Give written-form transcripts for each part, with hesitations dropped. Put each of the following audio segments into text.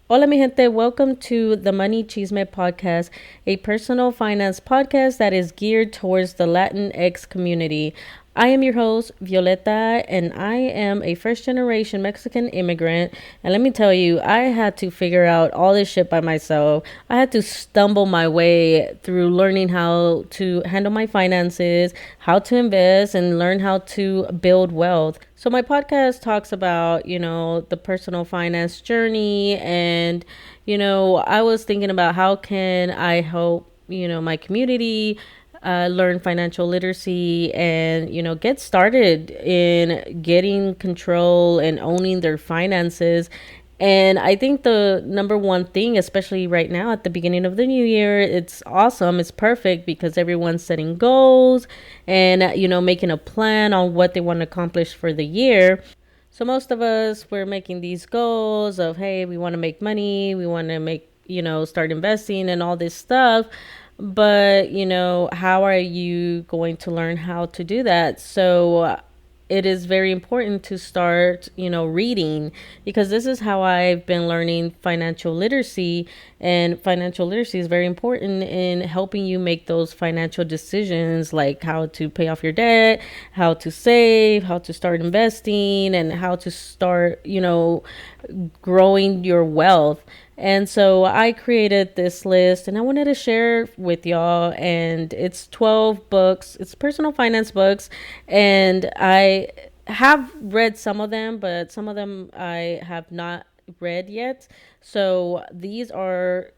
Hola, mi gente. Welcome to the Money Chisme podcast, a personal finance podcast that is geared towards the Latinx community. I am your host, Violeta, and I am a first generation Mexican immigrant. And let me tell you, I had to figure out all this shit by myself. I had to stumble my way through learning how to handle my finances, how to invest, and learn how to build wealth. So my podcast talks about, the personal finance journey and, I was thinking about how can I help, my community learn financial literacy and, get started in getting control and owning their finances. And I think the number one thing, especially right now at the beginning of the new year, it's awesome. It's perfect because everyone's setting goals and, making a plan on what they want to accomplish for the year. So most of us, we're making these goals of, hey, we want to make money, we want to make, start investing and all this stuff. But, how are you going to learn how to do that? So it is very important to start, reading, because this is how I've been learning financial literacy. And financial literacy is very important in helping you make those financial decisions, like how to pay off your debt, how to save, how to start investing, and how to start, growing your wealth. And so I created this list and I wanted to share with y'all. And it's 12 books, it's personal finance books. And I have read some of them, but some of them I have not read yet. So these are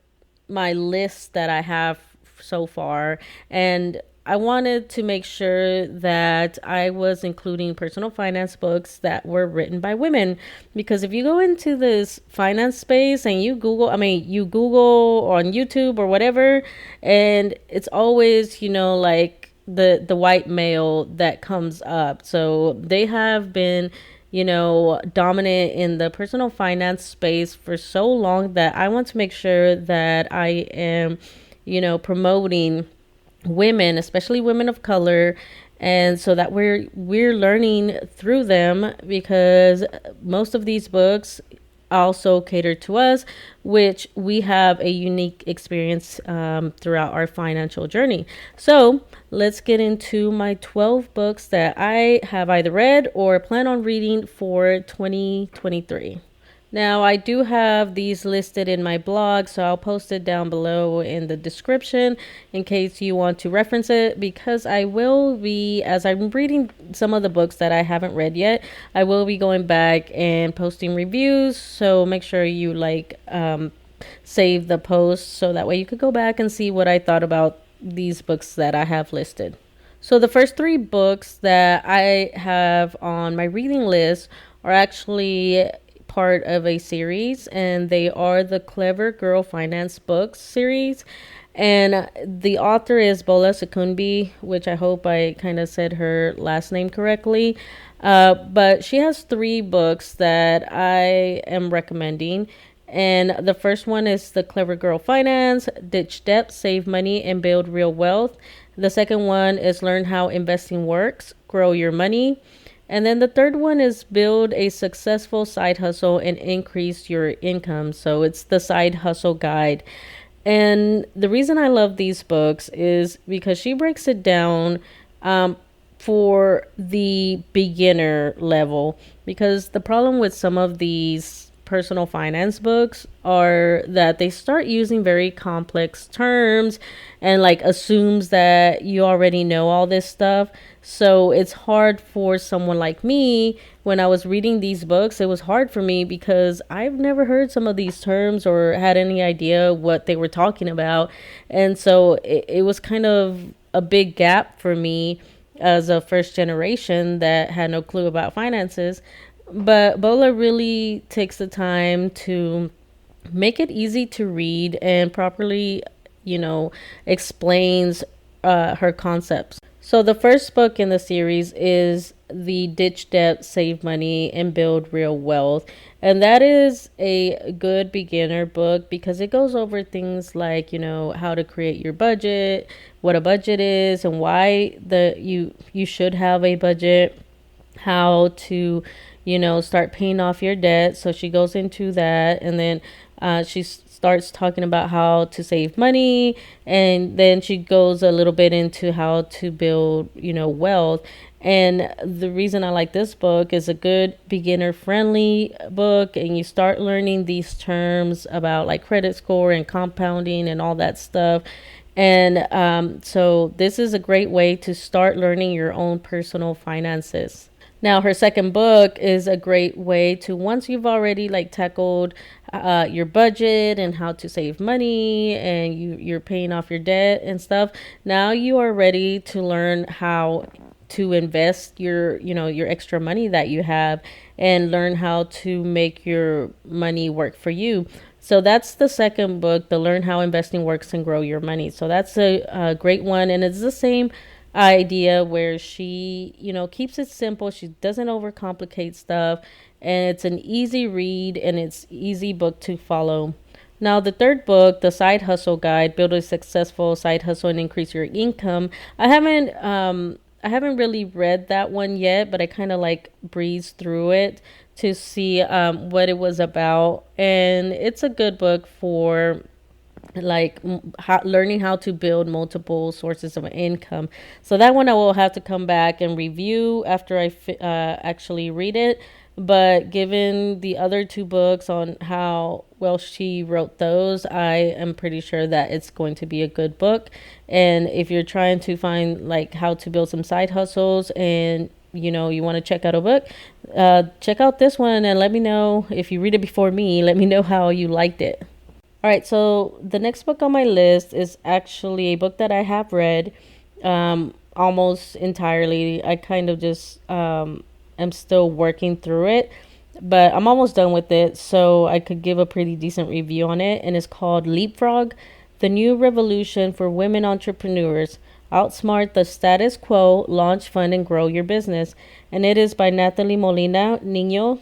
my list that I have so far. And I wanted to make sure that I was including personal finance books that were written by women. Because if you go into this finance space and you Google on YouTube or whatever, and it's always, like the white male that comes up. So they have been, dominant in the personal finance space for so long that I want to make sure that I am, promoting women, especially women of color, and so that we're learning through them, because most of these books also cater to us, which we have a unique experience throughout our financial journey. So let's get into my 12 books that I have either read or plan on reading for 2023. Now, I do have these listed in my blog, so I'll post it down below in the description in case you want to reference it, because I will be, as I'm reading some of the books that I haven't read yet, I will be going back and posting reviews. So make sure you save the post so that way you could go back and see what I thought about these books that I have listed. So the first three books that I have on my reading list are actually part of a series, and they are the Clever Girl Finance Books series. And the author is Bola Secunbi, which I hope I kind of said her last name correctly. But she has three books that I am recommending. And the first one is The Clever Girl Finance, Ditch Debt, Save Money, and Build Real Wealth. The second one is Learn How Investing Works, Grow Your Money. And then the third one is Build a Successful Side Hustle and Increase Your Income. So it's the Side Hustle Guide. And the reason I love these books is because she breaks it down for the beginner level. Because the problem with some of these personal finance books are that they start using very complex terms and assumes that you already know all this stuff. So it's hard for someone like me. When I was reading these books, it was hard for me because I've never heard some of these terms or had any idea what they were talking about. And so it was kind of a big gap for me as a first generation that had no clue about finances. But Bola really takes the time to make it easy to read and properly, explains her concepts. So the first book in the series is The Ditch Debt, Save Money, and Build Real Wealth. And that is a good beginner book because it goes over things like, how to create your budget, what a budget is, and why you should have a budget, how to start paying off your debt. So she goes into that. And then She starts talking about how to save money, and then she goes a little bit into how to build, wealth. And the reason I like this book is a good beginner friendly book, and you start learning these terms about like credit score and compounding and all that stuff. And so this is a great way to start learning your own personal finances. Now, her second book is a great way to, once you've already like tackled your budget and how to save money, and you're paying off your debt and stuff. Now you are ready to learn how to invest your extra money that you have, and learn how to make your money work for you. So that's the second book, the Learn How Investing Works and Grow Your Money. So that's a great one, and it's the same idea where she, keeps it simple. She doesn't overcomplicate stuff, and it's an easy read, and it's easy book to follow. Now, the third book, The Side Hustle Guide, Build a Successful Side Hustle and Increase Your Income. I haven't really read that one yet, but I kind of like breezed through it to see what it was about. And it's a good book for like learning how to build multiple sources of income. So that one I will have to come back and review after I actually read it. But given the other two books on how well she wrote those, I am pretty sure that it's going to be a good book. And if you're trying to find like how to build some side hustles, and you want to check out a book, check out this one, and let me know if you read it before me. Let me know how you liked it. All right, so the next book on my list is actually a book that I have read almost entirely. I kind of just am still working through it, but I'm almost done with it, so I could give a pretty decent review on it. And it's called Leapfrog, The New Revolution for Women Entrepreneurs. Outsmart the Status Quo, Launch, Fund, and Grow Your Business. And it is by Natalie Molina Nino,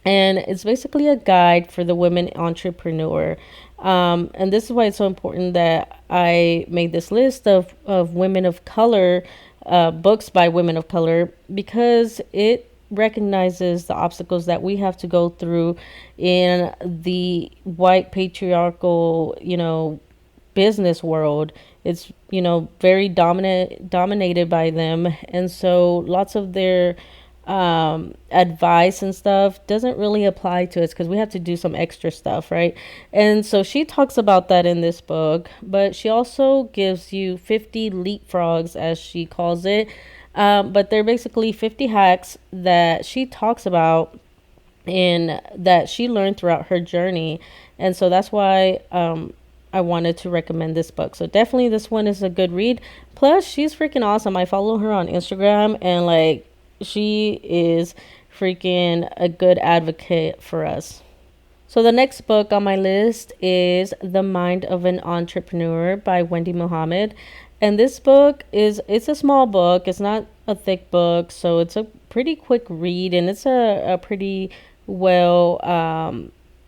and it's basically a guide for the women entrepreneur. And this is why it's so important that I made this list of women of color, books by women of color, because it recognizes the obstacles that we have to go through in the white patriarchal, business world. It's, very dominated by them. And so lots of their advice and stuff doesn't really apply to us because we have to do some extra stuff, right? And so she talks about that in this book, but she also gives you 50 leapfrogs, as she calls it. But they're basically 50 hacks that she talks about and that she learned throughout her journey. And so that's why I wanted to recommend this book. So definitely this one is a good read. Plus, she's freaking awesome. I follow her on Instagram, and like, she is freaking a good advocate for us. So the next book on my list is The Mind of an Entrepreneur by Wendy Muhammad. And this book it's a small book. It's not a thick book, so it's a pretty quick read, and it's a pretty well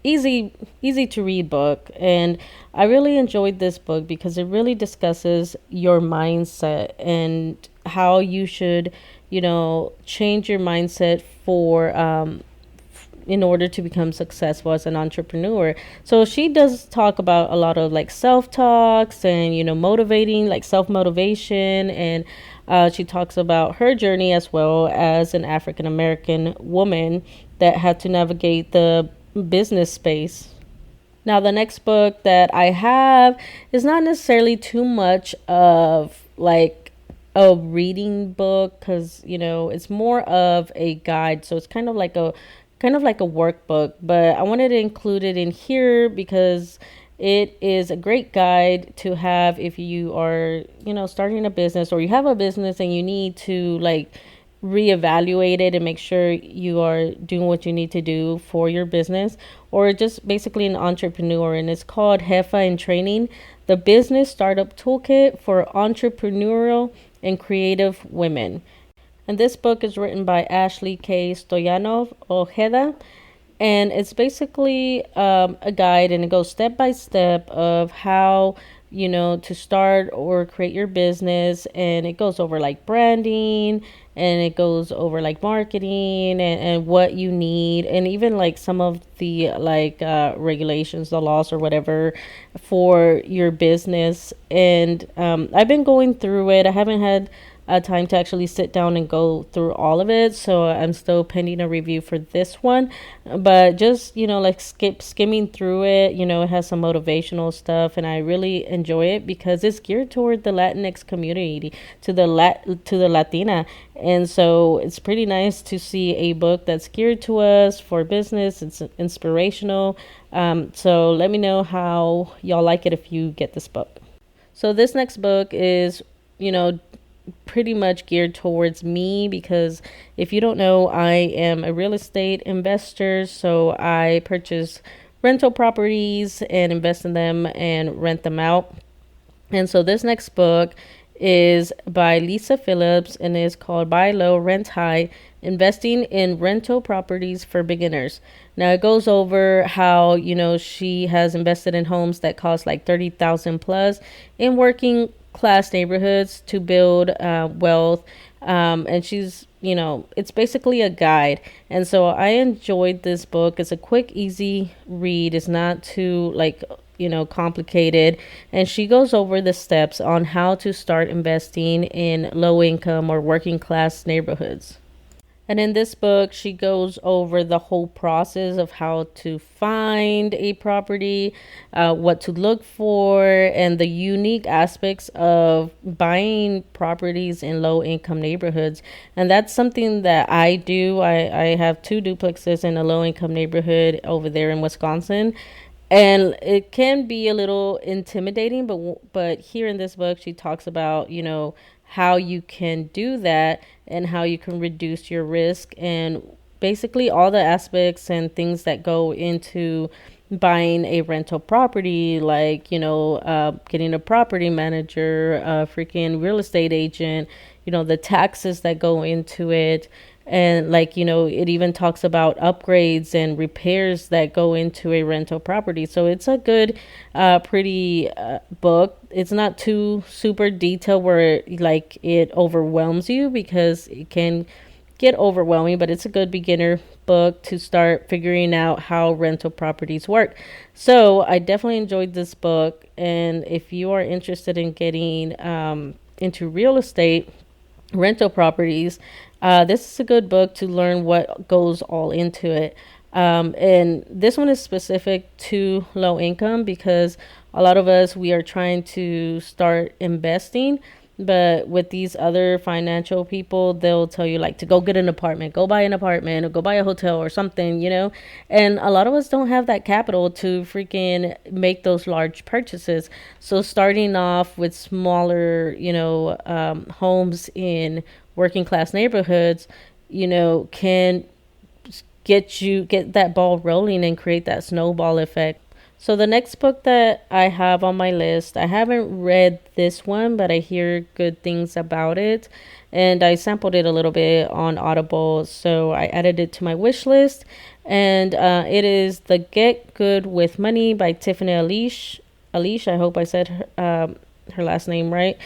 easy to read book. And I really enjoyed this book because it really discusses your mindset and how you should change your mindset for in order to become successful as an entrepreneur. So she does talk about a lot of like self-talks and motivating, like self-motivation. And she talks about her journey as well as an African American woman that had to navigate the business space. Now, the next book that I have is not necessarily too much of like a reading book, because it's more of a guide. So it's kind of like a workbook, but I wanted to include it in here because it is a great guide to have if you are starting a business, or you have a business and you need to like reevaluate it and make sure you are doing what you need to do for your business, or just basically an entrepreneur. And it's called Hefa in Training, the Business Startup Toolkit for Entrepreneurial and Creative Women. And this book is written by Ashley K. Stoyanov Ojeda. And it's basically a guide, and it goes step by step of how to start or create your business. And it goes over like branding, and it goes over like marketing, and what you need, and even like some of the like regulations, the laws or whatever for your business. And I've been going through it. I haven't had time to actually sit down and go through all of it, so I'm still pending a review for this one. But just like skimming through it, it has some motivational stuff, and I really enjoy it because it's geared toward the Latinx community, to the Latina. And so it's pretty nice to see a book that's geared to us for business. It's inspirational. So let me know how y'all like it if you get this book. So this next book is, pretty much geared towards me, because if you don't know, I am a real estate investor. So I purchase rental properties and invest in them and rent them out. And so this next book is by Lisa Phillips, and is called Buy Low, Rent High, Investing in Rental Properties for Beginners. Now it goes over how, she has invested in homes that cost like 30,000 plus in working class neighborhoods to build wealth. And she's, it's basically a guide. And so I enjoyed this book. It's a quick, easy read. It's not too complicated. And she goes over the steps on how to start investing in low income or working class neighborhoods. And in this book, she goes over the whole process of how to find a property, what to look for, and the unique aspects of buying properties in low income neighborhoods. And that's something that I do. I have 2 duplexes in a low income neighborhood over there in Wisconsin. And it can be a little intimidating, but here in this book, she talks about, how you can do that and how you can reduce your risk, and basically all the aspects and things that go into buying a rental property, like, getting a property manager, a freaking real estate agent, the taxes that go into it. And like, it even talks about upgrades and repairs that go into a rental property. So it's a good, pretty book. It's not too super detailed where like it overwhelms you, because it can get overwhelming, but it's a good beginner book to start figuring out how rental properties work. So I definitely enjoyed this book. And if you are interested in getting into real estate, rental properties, this is a good book to learn what goes all into it. And this one is specific to low income, because a lot of us, we are trying to start investing. But with these other financial people, they'll tell you like to go get an apartment, go buy an apartment, or go buy a hotel or something, And a lot of us don't have that capital to freaking make those large purchases. So starting off with smaller, homes in working class neighborhoods, can get that ball rolling and create that snowball effect. So the next book that I have on my list, I haven't read this one, but I hear good things about it, and I sampled it a little bit on Audible, so I added it to my wish list. And it is The Get Good with Money by Tiffany Alish. I hope I said her last name right.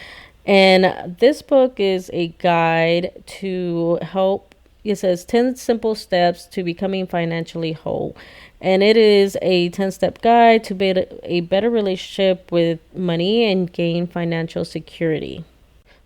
And this book is a guide to help. It says 10 simple steps to becoming financially whole. And it is a 10-step guide to build a better relationship with money and gain financial security.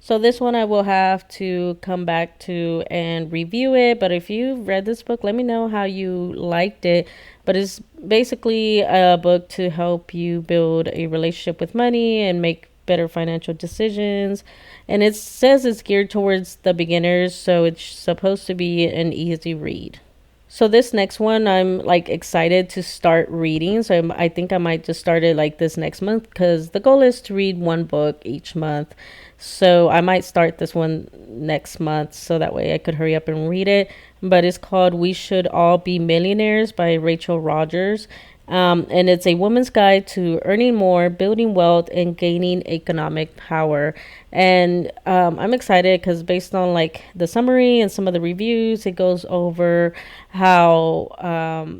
So this one I will have to come back to and review it. But if you've read this book, let me know how you liked it. But it's basically a book to help you build a relationship with money and make better financial decisions. And it says it's geared towards the beginners, so it's supposed to be an easy read. So this next one, I'm like excited to start reading. So I think I might just start it like this next month, because the goal is to read 1 book each month. So I might start this one next month, so that way I could hurry up and read it. But it's called We Should All Be Millionaires by Rachel Rogers. And it's a woman's guide to earning more, building wealth, and gaining economic power. And I'm excited because based on like the summary and some of the reviews, it goes over how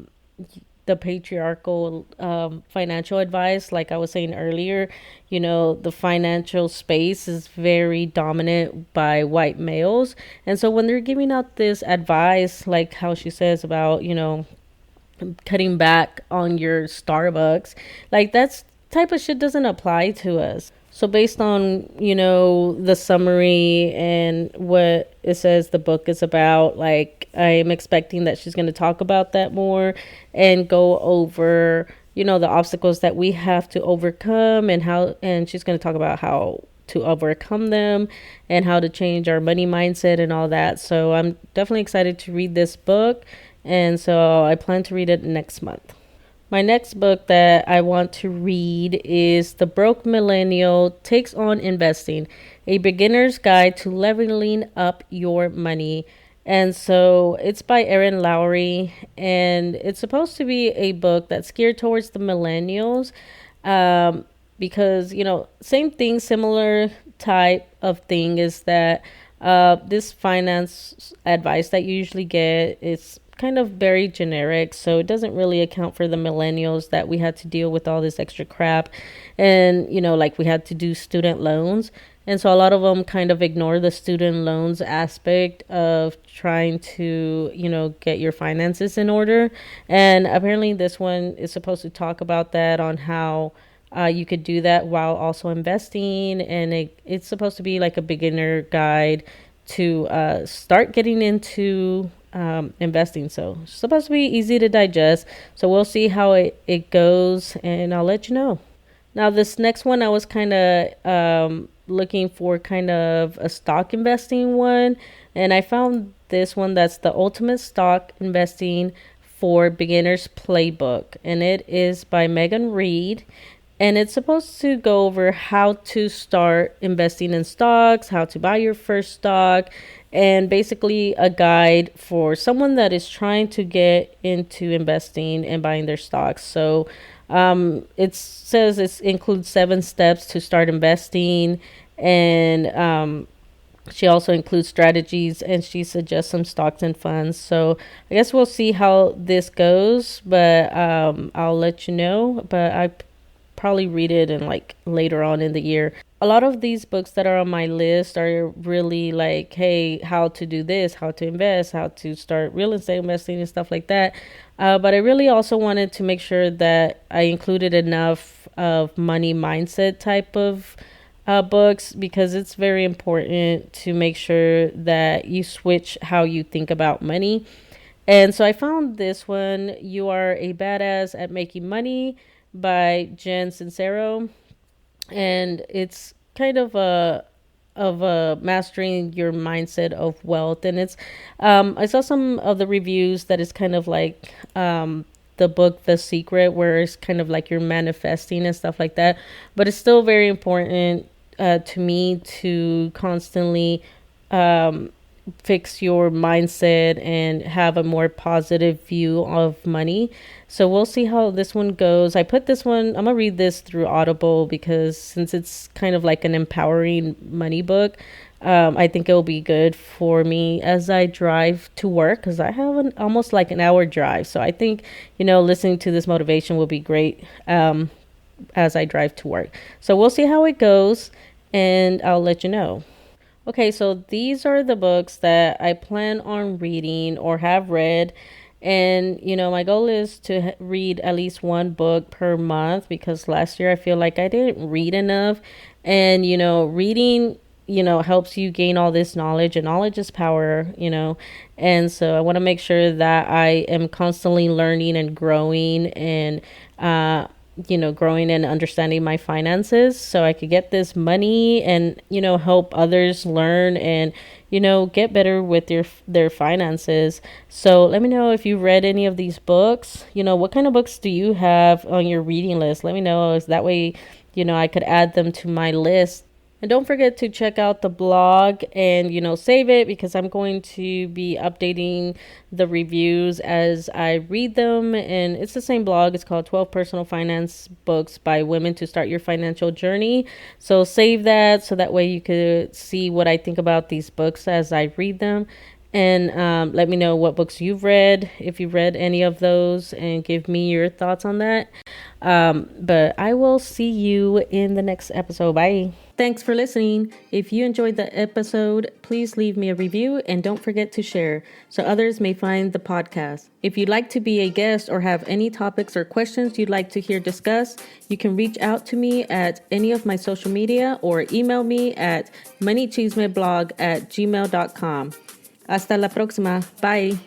the patriarchal financial advice. Like I was saying earlier, the financial space is very dominant by white males. And so when they're giving out this advice, like how she says about, cutting back on your Starbucks, like that's type of shit doesn't apply to us. So based on, the summary and what it says the book is about, like I'm expecting that she's going to talk about that more and go over, the obstacles that we have to overcome and she's going to talk about how to overcome them and how to change our money mindset and all that. So I'm definitely excited to read this book, and so I plan to read it next month. My next book that I want to read is The Broke Millennial Takes on Investing, a beginner's guide to leveling up your money. And so it's by Erin Lowry, and it's supposed to be a book that's geared towards the millennials, because, same thing, similar type of thing is that this finance advice that you usually get is kind of very generic, so it doesn't really account for the millennials that we had to deal with all this extra crap. And like we had to do student loans, and so a lot of them kind of ignore the student loans aspect of trying to get your finances in order. And apparently this one is supposed to talk about that, on how you could do that while also investing, and it's supposed to be like a beginner guide to start getting into investing. So it's supposed to be easy to digest. So we'll see how it goes, and I'll let you know. Now, this next one, I was kind of looking for kind of a stock investing one, and I found this one that's the Ultimate Stock Investing for Beginners Playbook, and it is by Megan Reed. And it's supposed to go over how to start investing in stocks, how to buy your first stock, and basically a guide for someone that is trying to get into investing and buying their stocks. So it says it includes 7 steps to start investing, and she also includes strategies, and she suggests some stocks and funds. So I guess we'll see how this goes, but I'll let you know. But I probably read it in like later on in the year. A lot of these books that are on my list are really like, hey, how to do this, how to invest, how to start real estate investing and stuff like that. But I really also wanted to make sure that I included enough of money mindset type of books, because it's very important to make sure that you switch how you think about money. And so I found this one, You Are a Badass at Making Money by Jen Sincero. And it's kind of a mastering your mindset of wealth. And it's I saw some of the reviews that is kind of like the book The Secret, where it's kind of like you're manifesting and stuff like that. But it's still very important to me to constantly fix your mindset and have a more positive view of money. So we'll see how this one goes. I put this one, I'm gonna read this through Audible, because since it's kind of like an empowering money book, I think it will be good for me as I drive to work, because I have almost like an hour drive. So I think, listening to this motivation will be great as I drive to work. So we'll see how it goes, and I'll let you know. Okay, so these are the books that I plan on reading or have read. And, my goal is to read at least one book per month, because last year I feel like I didn't read enough. And, reading, helps you gain all this knowledge, and knowledge is power. And so I want to make sure that I am constantly learning and growing, and, growing and understanding my finances, so I could get this money and, help others learn and, get better with their finances. So let me know if you've read any of these books. What kind of books do you have on your reading list? Let me know, is that way, I could add them to my list. And don't forget to check out the blog and, save it, because I'm going to be updating the reviews as I read them. And it's the same blog. It's called 12 Personal Finance Books by Women to Start Your Financial Journey. So save that, so that way you could see what I think about these books as I read them. And let me know what books you've read, if you've read any of those, and give me your thoughts on that. But I will see you in the next episode. Bye. Thanks for listening. If you enjoyed the episode, please leave me a review and don't forget to share so others may find the podcast. If you'd like to be a guest or have any topics or questions you'd like to hear discussed, you can reach out to me at any of my social media or email me at moneychismeblog@gmail.com. Hasta la próxima. Bye.